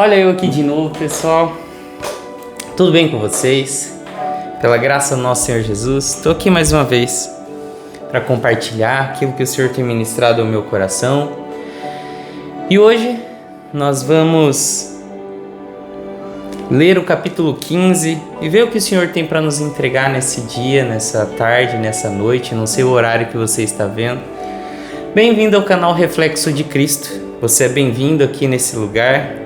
Olha eu aqui de novo, pessoal. Tudo bem com vocês? Pela graça do nosso Senhor Jesus, estou aqui mais uma vez para compartilhar aquilo que o Senhor tem ministrado ao meu coração. E hoje nós vamos ler o capítulo 15 e ver o que o Senhor tem para nos entregar nesse dia, nessa tarde, nessa noite, não sei o horário que você está vendo. Bem-vindo ao canal Reflexo de Cristo. Você é bem-vindo aqui nesse lugar.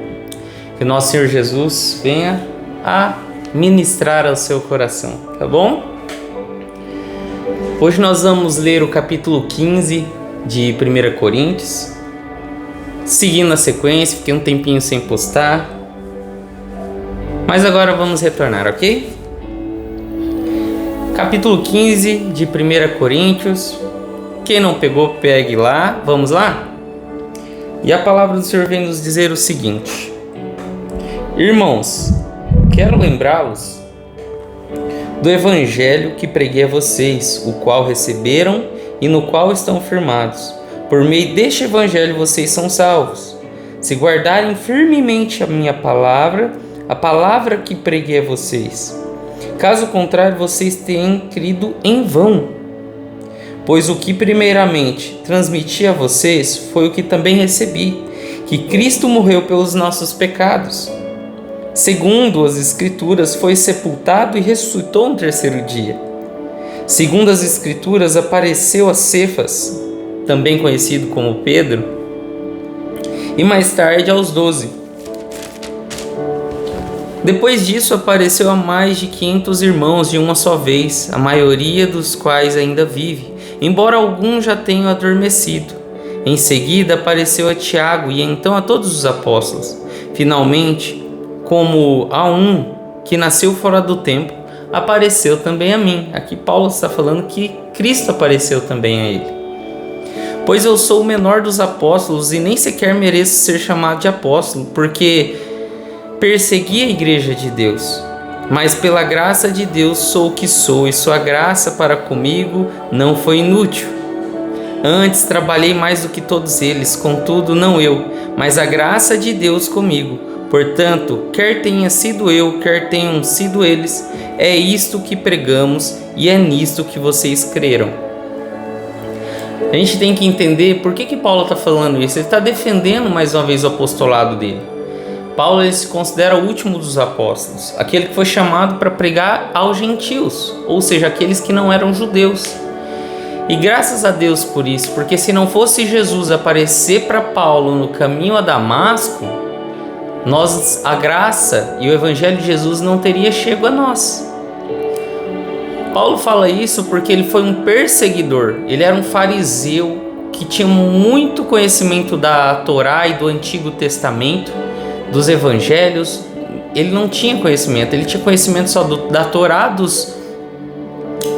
Que o nosso Senhor Jesus venha a ministrar ao seu coração, tá bom? Hoje nós vamos ler o capítulo 15 de 1 Coríntios. Seguindo a sequência, fiquei um tempinho sem postar. Mas agora vamos retornar, ok? Capítulo 15 de 1 Coríntios. Quem não pegou, pegue lá. Vamos lá? E a palavra do Senhor vem nos dizer o seguinte: Irmãos, quero lembrá-los do evangelho que preguei a vocês, o qual receberam e no qual estão firmados. Por meio deste evangelho vocês são salvos, se guardarem firmemente a minha palavra, a palavra que preguei a vocês. Caso contrário, vocês tenham crido em vão. Pois o que primeiramente transmiti a vocês foi o que também recebi, que Cristo morreu pelos nossos pecados. Segundo as Escrituras, foi sepultado e ressuscitou no terceiro dia. Segundo as Escrituras, apareceu a Cefas, também conhecido como Pedro, e mais tarde aos 12. Depois disso, apareceu a mais de 500 irmãos de uma só vez, a maioria dos quais ainda vive, embora alguns já tenham adormecido. Em seguida, apareceu a Tiago e então a todos os apóstolos. Finalmente, como a um que nasceu fora do tempo, apareceu também a mim. Aqui Paulo está falando que Cristo apareceu também a ele. Pois eu sou o menor dos apóstolos e nem sequer mereço ser chamado de apóstolo, porque persegui a igreja de Deus. Mas pela graça de Deus sou o que sou, e sua graça para comigo não foi inútil. Antes trabalhei mais do que todos eles, contudo não eu, mas a graça de Deus comigo. Portanto, quer tenha sido eu, quer tenham sido eles, é isto que pregamos e é nisto que vocês creram. A gente tem que entender por que Paulo está falando isso. Ele está defendendo mais uma vez o apostolado dele. Paulo ele se considera o último dos apóstolos, aquele que foi chamado para pregar aos gentios, ou seja, aqueles que não eram judeus. E graças a Deus por isso, porque se não fosse Jesus aparecer para Paulo no caminho a Damasco, a graça e o evangelho de Jesus não teria chego a nós. Paulo fala isso porque ele foi um perseguidor, ele era um fariseu que tinha muito conhecimento da Torá e do Antigo Testamento, dos evangelhos. Ele não tinha conhecimento, ele tinha conhecimento só da Torá, dos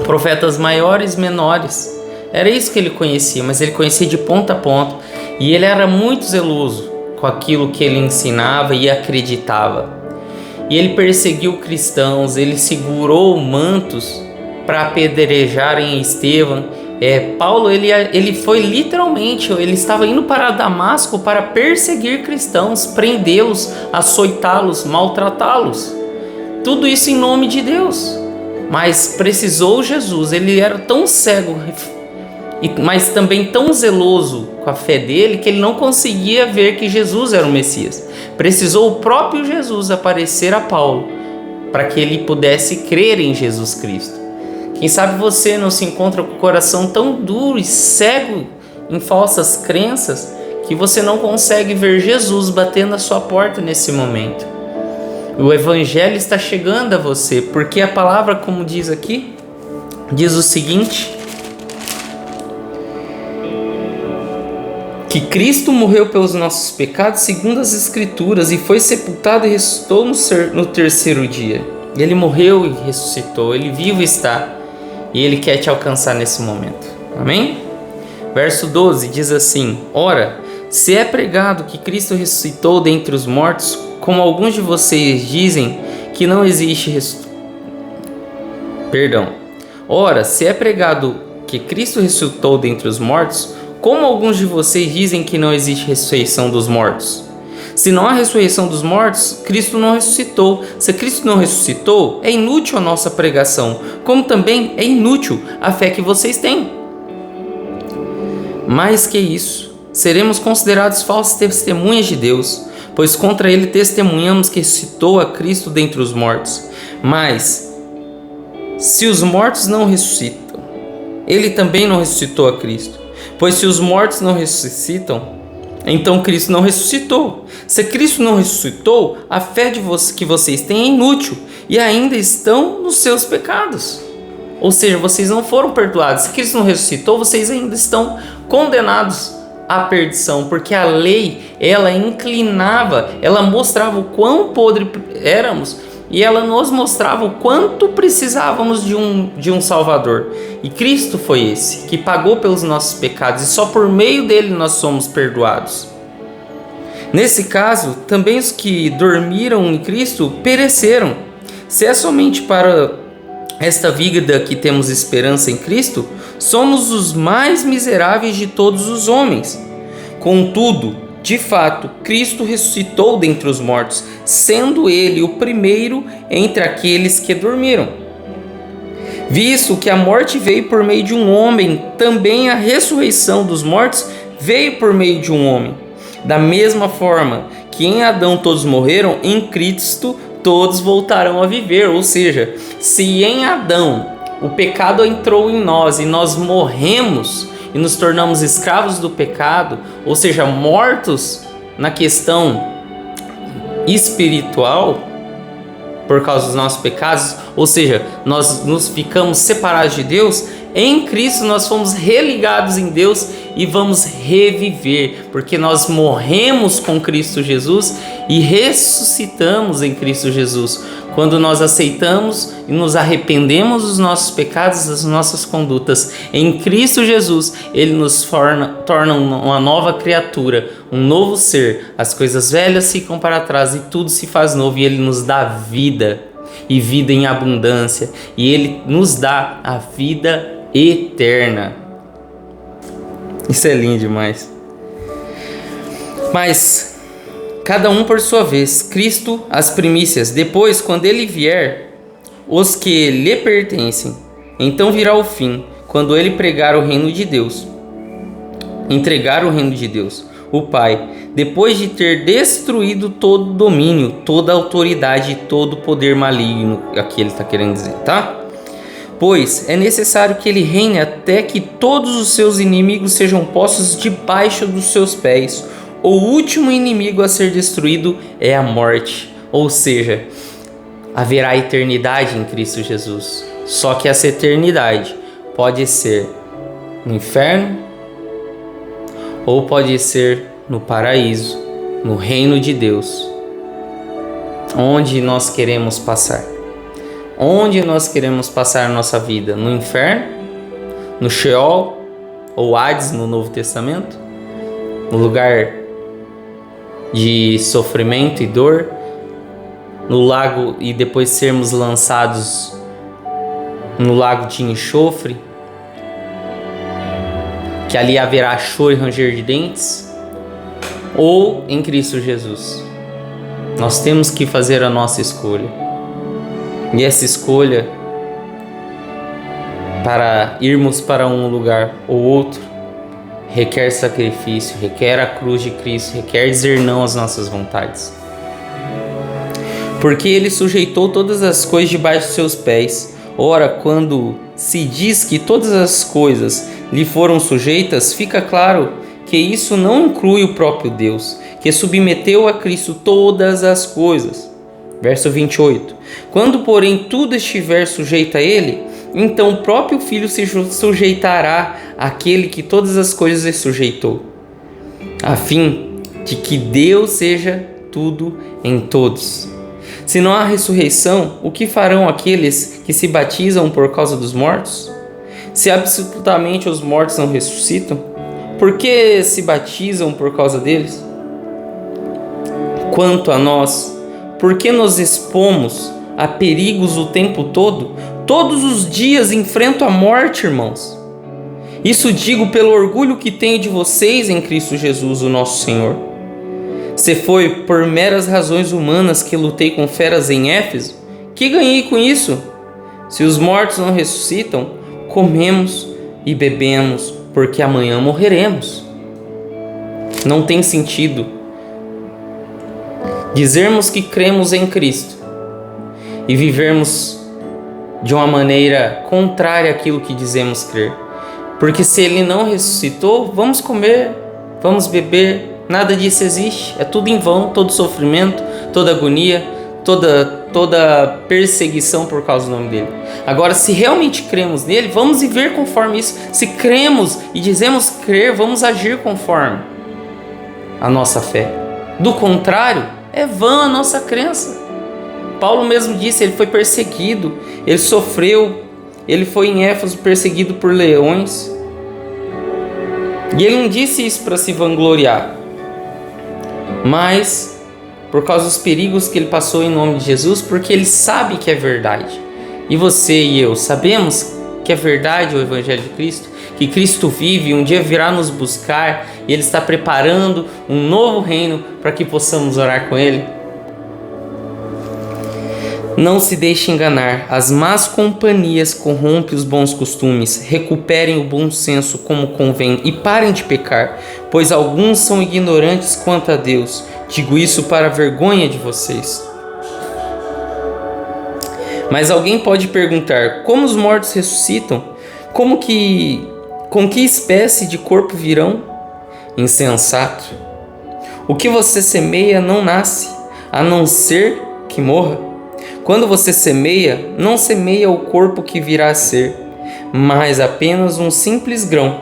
profetas maiores e menores. Era isso que ele conhecia, mas ele conhecia de ponta a ponta e ele era muito zeloso com aquilo que ele ensinava e acreditava. E ele perseguiu cristãos, ele segurou mantos para apedrejarem Estevão. Paulo ele foi literalmente, ele estava indo para Damasco para perseguir cristãos, prendê-los, açoitá-los, maltratá-los. Tudo isso em nome de Deus. Mas precisou Jesus, ele era tão cego, mas também tão zeloso com a fé dele, que ele não conseguia ver que Jesus era o Messias. Precisou o próprio Jesus aparecer a Paulo para que ele pudesse crer em Jesus Cristo. Quem sabe você não se encontra com o coração tão duro e cego em falsas crenças que você não consegue ver Jesus batendo a sua porta nesse momento. O evangelho está chegando a você, porque a palavra, como diz aqui, diz o seguinte: que Cristo morreu pelos nossos pecados segundo as Escrituras e foi sepultado e ressuscitou no terceiro dia. Ele morreu e ressuscitou, ele vivo está e ele quer te alcançar nesse momento. Amém? Verso 12 diz assim: Ora, se é pregado que Cristo ressuscitou dentre os mortos, como alguns de vocês dizem que não existe Ora, se é pregado que Cristo ressuscitou dentre os mortos, como alguns de vocês dizem que não existe ressurreição dos mortos? Se não há ressurreição dos mortos, Cristo não ressuscitou. Se Cristo não ressuscitou, é inútil a nossa pregação, como também é inútil a fé que vocês têm. Mais que isso, seremos considerados falsas testemunhas de Deus, pois contra ele testemunhamos que ressuscitou a Cristo dentre os mortos. Mas, se os mortos não ressuscitam, ele também não ressuscitou a Cristo. Pois se os mortos não ressuscitam, então Cristo não ressuscitou. Se Cristo não ressuscitou, a fé que vocês têm é inútil e ainda estão nos seus pecados. Ou seja, vocês não foram perdoados. Se Cristo não ressuscitou, vocês ainda estão condenados à perdição, porque a lei, ela inclinava, ela mostrava o quão podre éramos e ela nos mostrava o quanto precisávamos de um Salvador. E Cristo foi esse, que pagou pelos nossos pecados e só por meio dele nós somos perdoados. Nesse caso, também os que dormiram em Cristo pereceram. Se é somente para esta vida que temos esperança em Cristo, somos os mais miseráveis de todos os homens. Contudo, de fato, Cristo ressuscitou dentre os mortos, sendo ele o primeiro entre aqueles que dormiram. Visto que a morte veio por meio de um homem, também a ressurreição dos mortos veio por meio de um homem. Da mesma forma que em Adão todos morreram, em Cristo todos voltarão a viver. Ou seja, se em Adão o pecado entrou em nós e nós morremos e nos tornamos escravos do pecado, ou seja, mortos na questão espiritual por causa dos nossos pecados, ou seja, nós nos ficamos separados de Deus, em Cristo nós fomos religados em Deus e vamos reviver, porque nós morremos com Cristo Jesus e ressuscitamos em Cristo Jesus. Quando nós aceitamos e nos arrependemos dos nossos pecados, das nossas condutas em Cristo Jesus, Ele nos torna uma nova criatura, um novo ser. As coisas velhas ficam para trás e tudo se faz novo, e Ele nos dá vida, e vida em abundância, e Ele nos dá a vida eterna. Isso é lindo demais. Mas cada um por sua vez, Cristo as primícias, depois, quando ele vier, os que lhe pertencem. Então virá o fim, quando ele entregar o reino de Deus, o Pai, depois de ter destruído todo domínio, toda autoridade e todo poder maligno. Aqui ele está querendo dizer, tá? Pois é necessário que ele reine até que todos os seus inimigos sejam postos debaixo dos seus pés. O último inimigo a ser destruído é a morte, ou seja, haverá eternidade em Cristo Jesus. Só que essa eternidade pode ser no inferno ou pode ser no paraíso, no reino de Deus. Onde nós queremos passar? Onde nós queremos passar a nossa vida? No inferno? No Sheol ou Hades no Novo Testamento? No lugar de sofrimento e dor, no lago, e depois sermos lançados no lago de enxofre, que ali haverá choro e ranger de dentes, ou em Cristo Jesus. Nós temos que fazer a nossa escolha, e essa escolha para irmos para um lugar ou outro requer sacrifício, requer a cruz de Cristo, requer dizer não às nossas vontades. Porque ele sujeitou todas as coisas debaixo dos seus pés. Ora, quando se diz que todas as coisas lhe foram sujeitas, fica claro que isso não inclui o próprio Deus, que submeteu a Cristo todas as coisas. Verso 28. Quando, porém, tudo estiver sujeito a ele, então o próprio Filho se sujeitará àquele que todas as coisas lhe sujeitou, a fim de que Deus seja tudo em todos. Se não há ressurreição, o que farão aqueles que se batizam por causa dos mortos? Se absolutamente os mortos não ressuscitam, por que se batizam por causa deles? Quanto a nós, por que nos expomos a perigos o tempo todo? Todos os dias enfrento a morte, irmãos. Isso digo pelo orgulho que tenho de vocês em Cristo Jesus, o nosso Senhor. Se foi por meras razões humanas que lutei com feras em Éfeso, que ganhei com isso? Se os mortos não ressuscitam, comemos e bebemos, porque amanhã morreremos. Não tem sentido dizermos que cremos em Cristo e vivermos de uma maneira contrária àquilo que dizemos crer. Porque se Ele não ressuscitou, vamos comer, vamos beber, nada disso existe. É tudo em vão, todo sofrimento, toda agonia, toda perseguição por causa do nome dele. Agora, se realmente cremos nele, vamos viver conforme isso. Se cremos e dizemos crer, vamos agir conforme a nossa fé. Do contrário, é vã a nossa crença. Paulo mesmo disse, ele foi perseguido, ele sofreu, ele foi em Éfeso perseguido por leões. E ele não disse isso para se vangloriar, mas por causa dos perigos que ele passou em nome de Jesus, porque ele sabe que é verdade. E você e eu sabemos que é verdade o Evangelho de Cristo, que Cristo vive e um dia virá nos buscar e Ele está preparando um novo reino para que possamos orar com Ele. Não se deixe enganar, as más companhias corrompem os bons costumes. Recuperem o bom senso como convém e parem de pecar, pois alguns são ignorantes quanto a Deus. Digo isso para a vergonha de vocês. Mas alguém pode perguntar, como os mortos ressuscitam? Com que espécie de corpo virão? Insensato! O que você semeia não nasce, a não ser que morra. Quando você semeia, não semeia o corpo que virá a ser, mas apenas um simples grão,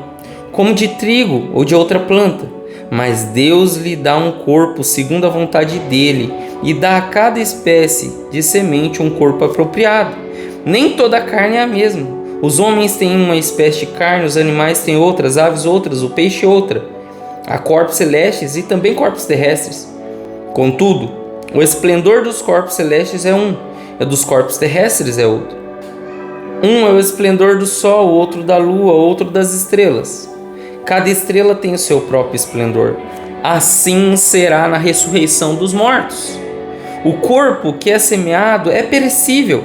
como de trigo ou de outra planta. Mas Deus lhe dá um corpo segundo a vontade dele e dá a cada espécie de semente um corpo apropriado. Nem toda a carne é a mesma. Os homens têm uma espécie de carne, os animais têm outras, aves outras, o peixe outra. Há corpos celestes e também corpos terrestres. Contudo, o esplendor dos corpos celestes é um, e dos corpos terrestres é outro. Um é o esplendor do sol, outro da lua, outro das estrelas. Cada estrela tem o seu próprio esplendor. Assim será na ressurreição dos mortos. O corpo que é semeado é perecível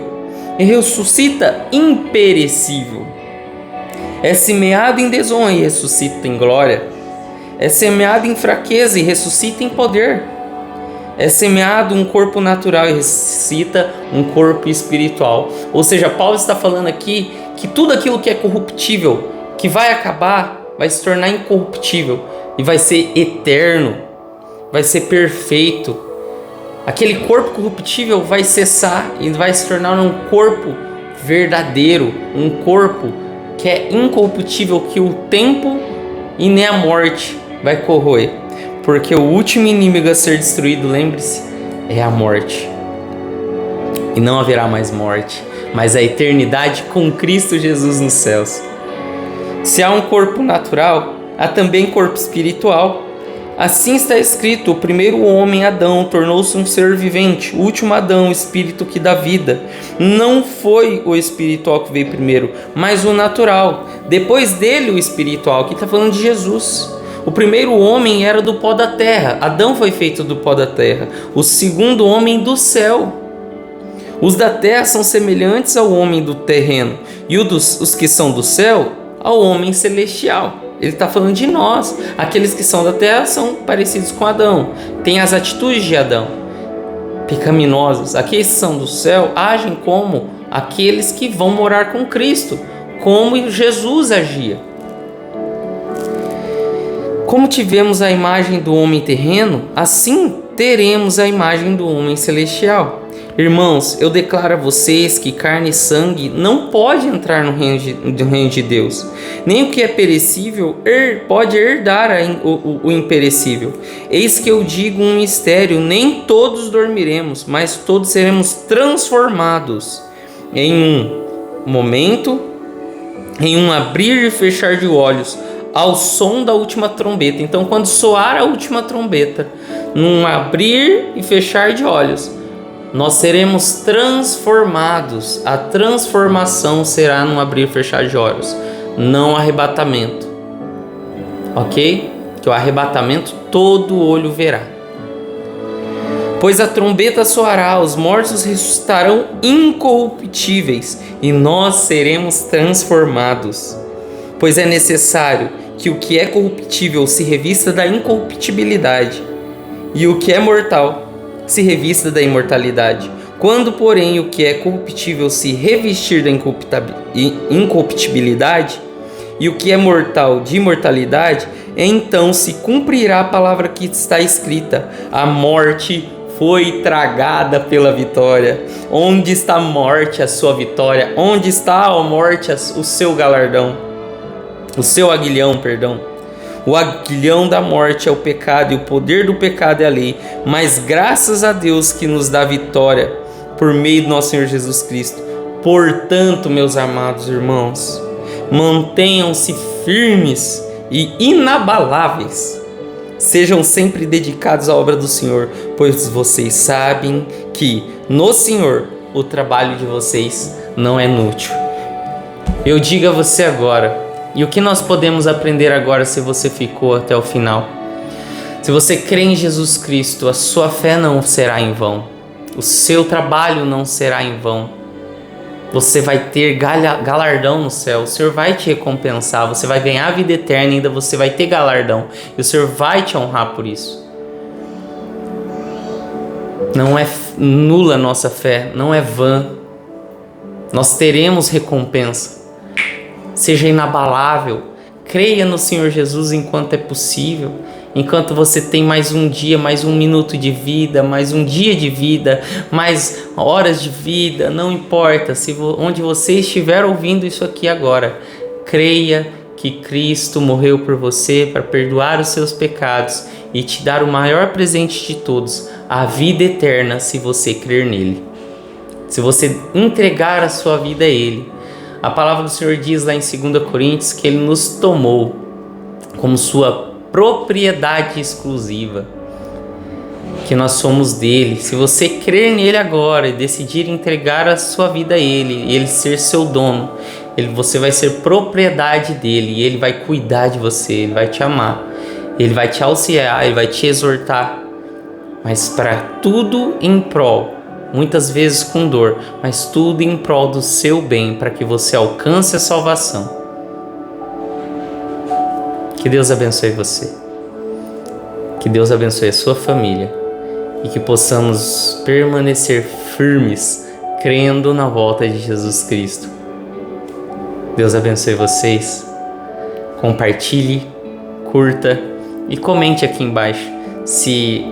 e ressuscita imperecível. É semeado em desonra e ressuscita em glória. É semeado em fraqueza e ressuscita em poder. É semeado um corpo natural e ressuscita um corpo espiritual. Ou seja, Paulo está falando aqui que tudo aquilo que é corruptível, que vai acabar, vai se tornar incorruptível e vai ser eterno, vai ser perfeito. Aquele corpo corruptível vai cessar e vai se tornar um corpo verdadeiro, um corpo que é incorruptível, que o tempo e nem a morte vai corroer. Porque o último inimigo a ser destruído, lembre-se, é a morte. E não haverá mais morte, mas a eternidade com Cristo Jesus nos céus. Se há um corpo natural, há também corpo espiritual. Assim está escrito, o primeiro homem, Adão, tornou-se um ser vivente. O último Adão, o espírito que dá vida. Não foi o espiritual que veio primeiro, mas o natural. Depois dele o espiritual, que está falando de Jesus. O primeiro homem era do pó da terra. Adão foi feito do pó da terra. O segundo homem do céu. Os da terra são semelhantes ao homem do terreno. E os que são do céu, ao homem celestial. Ele está falando de nós. Aqueles que são da terra são parecidos com Adão. Tem as atitudes de Adão, pecaminosos. Aqueles que são do céu agem como aqueles que vão morar com Cristo, como Jesus agia. Como tivemos a imagem do homem terreno, assim teremos a imagem do homem celestial. Irmãos, eu declaro a vocês que carne e sangue não pode entrar no reino de Deus. Nem o que é perecível pode herdar o imperecível. Eis que eu digo um mistério, nem todos dormiremos, mas todos seremos transformados em um momento, em um abrir e fechar de olhos, ao som da última trombeta. Então, quando soar a última trombeta, num abrir e fechar de olhos, nós seremos transformados. A transformação será num abrir e fechar de olhos, não arrebatamento. Ok? Que o arrebatamento todo olho verá. Pois a trombeta soará, os mortos ressuscitarão incorruptíveis e nós seremos transformados. Pois é necessário que o que é corruptível se revista da incorruptibilidade e o que é mortal se revista da imortalidade. Quando, porém, o que é corruptível se revestir da incorruptibilidade e o que é mortal de imortalidade, então se cumprirá a palavra que está escrita: a morte foi tragada pela vitória. Onde está a morte, a sua vitória? Onde está a morte, o seu galardão? O seu aguilhão, perdão. O aguilhão da morte é o pecado e o poder do pecado é a lei. Mas graças a Deus que nos dá vitória por meio do nosso Senhor Jesus Cristo. Portanto, meus amados irmãos, mantenham-se firmes e inabaláveis. Sejam sempre dedicados à obra do Senhor, pois vocês sabem que no Senhor o trabalho de vocês não é inútil. Eu digo a você agora, e o que nós podemos aprender agora se você ficou até o final? Se você crê em Jesus Cristo, a sua fé não será em vão, o seu trabalho não será em vão. Você vai ter galardão no céu, o Senhor vai te recompensar, você vai ganhar a vida eterna e ainda você vai ter galardão. E o Senhor vai te honrar por isso. Não é nula a nossa fé, não é vã. Nós teremos recompensa. Seja inabalável, creia no Senhor Jesus enquanto é possível. Enquanto você tem mais um dia, mais um minuto de vida, mais um dia de vida, mais horas de vida, não importa onde você estiver ouvindo isso aqui agora, creia que Cristo morreu por você para perdoar os seus pecados e te dar o maior presente de todos, a vida eterna, se você crer nele. Se você entregar a sua vida a Ele. A palavra do Senhor diz lá em 2 Coríntios que Ele nos tomou como sua propriedade exclusiva, que nós somos dele. Se você crer nele agora e decidir entregar a sua vida a ele, e ele ser seu dono, você vai ser propriedade dele, e ele vai cuidar de você, ele vai te amar, ele vai te auxiliar, ele vai te exortar, mas para tudo em prol, muitas vezes com dor, mas tudo em prol do seu bem, para que você alcance a salvação. Que Deus abençoe você, que Deus abençoe a sua família e que possamos permanecer firmes, crendo na volta de Jesus Cristo. Deus abençoe vocês, compartilhe, curta e comente aqui embaixo se